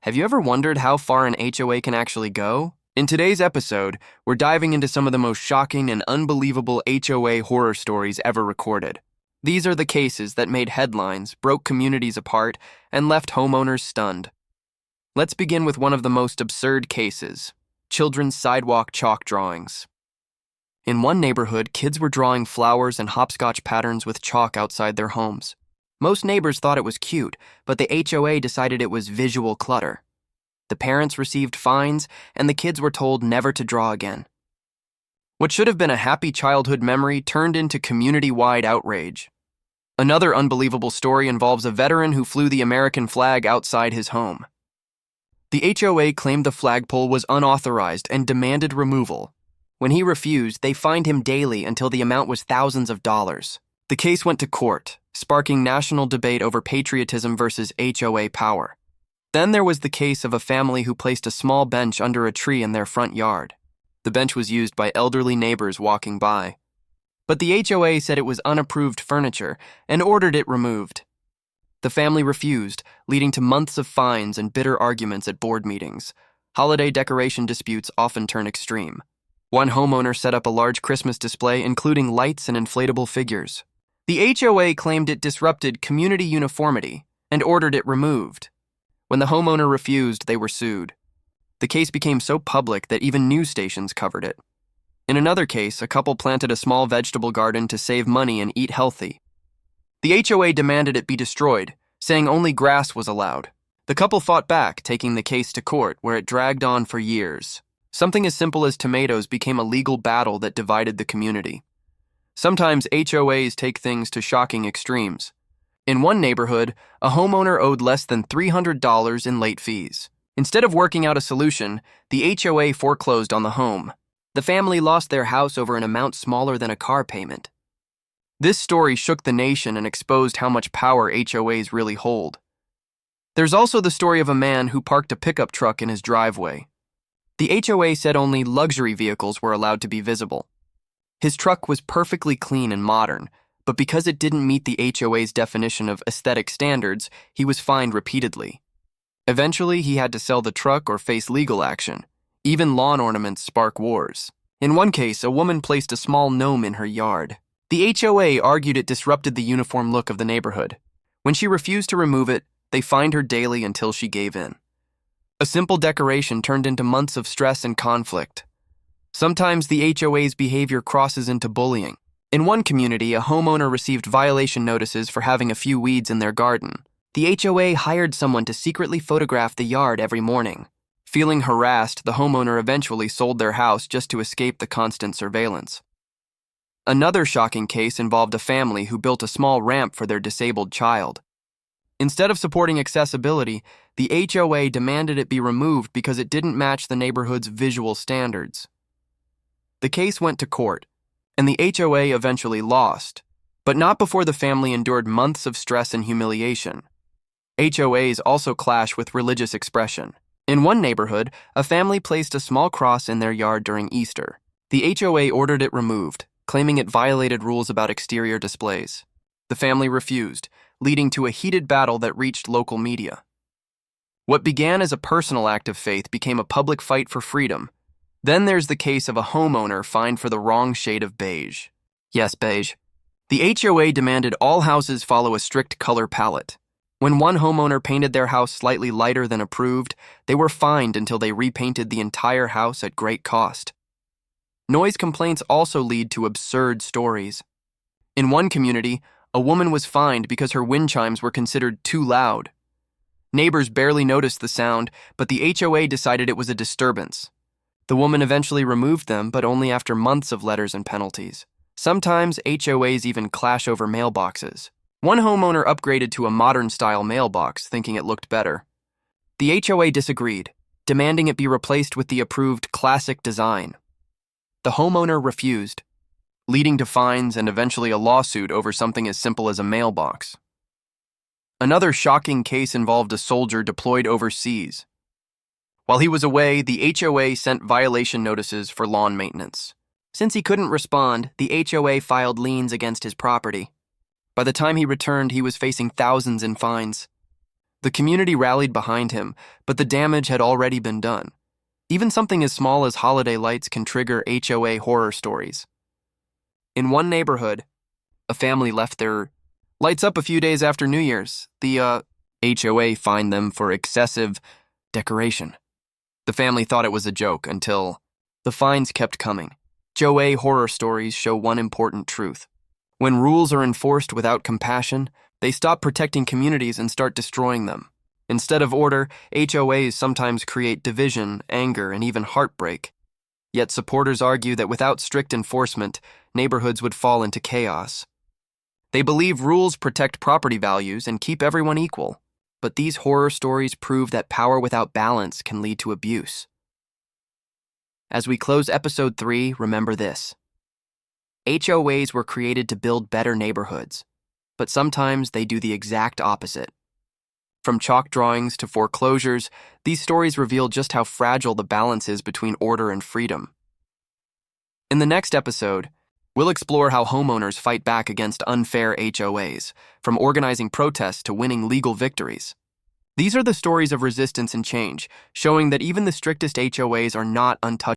Have you ever wondered how far an HOA can actually go? In today's episode, we're diving into some of the most shocking and unbelievable HOA horror stories ever recorded. These are the cases that made headlines, broke communities apart, and left homeowners stunned. Let's begin with one of the most absurd cases: children's sidewalk chalk drawings. In one neighborhood, kids were drawing flowers and hopscotch patterns with chalk outside their homes. Most neighbors thought it was cute, but the HOA decided it was visual clutter. The parents received fines, and the kids were told never to draw again. What should have been a happy childhood memory turned into community-wide outrage. Another unbelievable story involves a veteran who flew the American flag outside his home. The HOA claimed the flagpole was unauthorized and demanded removal. When he refused, they fined him daily until the amount was thousands of dollars. The case went to court, sparking national debate over patriotism versus HOA power. Then there was the case of a family who placed a small bench under a tree in their front yard. The bench was used by elderly neighbors walking by. But the HOA said it was unapproved furniture and ordered it removed. The family refused, leading to months of fines and bitter arguments at board meetings. Holiday decoration disputes often turn extreme. One homeowner set up a large Christmas display including lights and inflatable figures. The HOA claimed it disrupted community uniformity and ordered it removed. When the homeowner refused, they were sued. The case became so public that even news stations covered it. In another case, a couple planted a small vegetable garden to save money and eat healthy. The HOA demanded it be destroyed, saying only grass was allowed. The couple fought back, taking the case to court, where it dragged on for years. Something as simple as tomatoes became a legal battle that divided the community. Sometimes HOAs take things to shocking extremes. In one neighborhood, a homeowner owed less than $300 in late fees. Instead of working out a solution, the HOA foreclosed on the home. The family lost their house over an amount smaller than a car payment. This story shook the nation and exposed how much power HOAs really hold. There's also the story of a man who parked a pickup truck in his driveway. The HOA said only luxury vehicles were allowed to be visible. His truck was perfectly clean and modern, but because it didn't meet the HOA's definition of aesthetic standards, he was fined repeatedly. Eventually, he had to sell the truck or face legal action. Even lawn ornaments spark wars. In one case, a woman placed a small gnome in her yard. The HOA argued it disrupted the uniform look of the neighborhood. When she refused to remove it, they fined her daily until she gave in. A simple decoration turned into months of stress and conflict. Sometimes the HOA's behavior crosses into bullying. In one community, a homeowner received violation notices for having a few weeds in their garden. The HOA hired someone to secretly photograph the yard every morning. Feeling harassed, the homeowner eventually sold their house just to escape the constant surveillance. Another shocking case involved a family who built a small ramp for their disabled child. Instead of supporting accessibility, the HOA demanded it be removed because it didn't match the neighborhood's visual standards. The case went to court, and the HOA eventually lost, but not before the family endured months of stress and humiliation. HOAs also clash with religious expression. In one neighborhood, a family placed a small cross in their yard during Easter. The HOA ordered it removed, claiming it violated rules about exterior displays. The family refused, leading to a heated battle that reached local media. What began as a personal act of faith became a public fight for freedom. Then there's the case of a homeowner fined for the wrong shade of beige. Yes, beige. The HOA demanded all houses follow a strict color palette. When one homeowner painted their house slightly lighter than approved, they were fined until they repainted the entire house at great cost. Noise complaints also lead to absurd stories. In one community, a woman was fined because her wind chimes were considered too loud. Neighbors barely noticed the sound, but the HOA decided it was a disturbance. The woman eventually removed them, but only after months of letters and penalties. Sometimes HOAs even clash over mailboxes. One homeowner upgraded to a modern-style mailbox, thinking it looked better. The HOA disagreed, demanding it be replaced with the approved classic design. The homeowner refused, leading to fines and eventually a lawsuit over something as simple as a mailbox. Another shocking case involved a soldier deployed overseas. While he was away, the HOA sent violation notices for lawn maintenance. Since he couldn't respond, the HOA filed liens against his property. By the time he returned, he was facing thousands in fines. The community rallied behind him, but the damage had already been done. Even something as small as holiday lights can trigger HOA horror stories. In one neighborhood, a family left their lights up a few days after New Year's. The HOA fined them for excessive decoration. The family thought it was a joke until the fines kept coming. HOA horror stories show one important truth. When rules are enforced without compassion, they stop protecting communities and start destroying them. Instead of order, HOAs sometimes create division, anger, and even heartbreak. Yet supporters argue that without strict enforcement, neighborhoods would fall into chaos. They believe rules protect property values and keep everyone equal, but these horror stories prove that power without balance can lead to abuse. As we close episode 3, remember this. HOAs were created to build better neighborhoods, but sometimes they do the exact opposite. From chalk drawings to foreclosures, these stories reveal just how fragile the balance is between order and freedom. In the next episode, we'll explore how homeowners fight back against unfair HOAs, from organizing protests to winning legal victories. These are the stories of resistance and change, showing that even the strictest HOAs are not untouchable.